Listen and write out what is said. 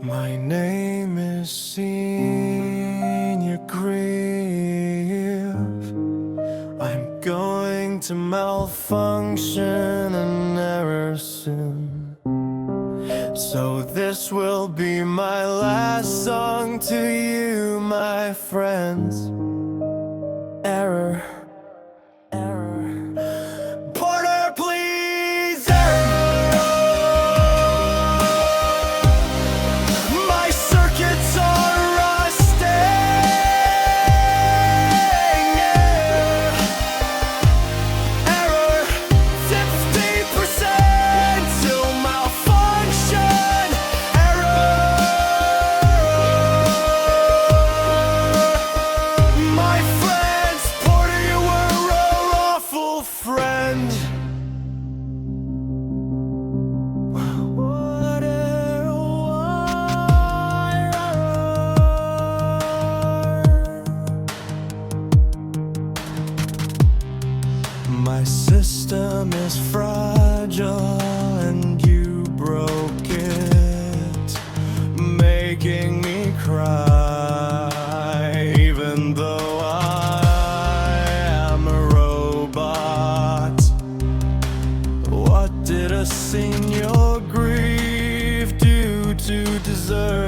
My name is Senior Grief. I'm going to malfunction and error soon. So this will be my last song to you, my friends. Error. Porter, please, error. My circuits are rusting. Error, 50% till malfunction. Error. My friends, Porter, you were a lawful friend. My system is fragile and you broke it, making me cry, even though I am a robot. What did a senior grief do to deserve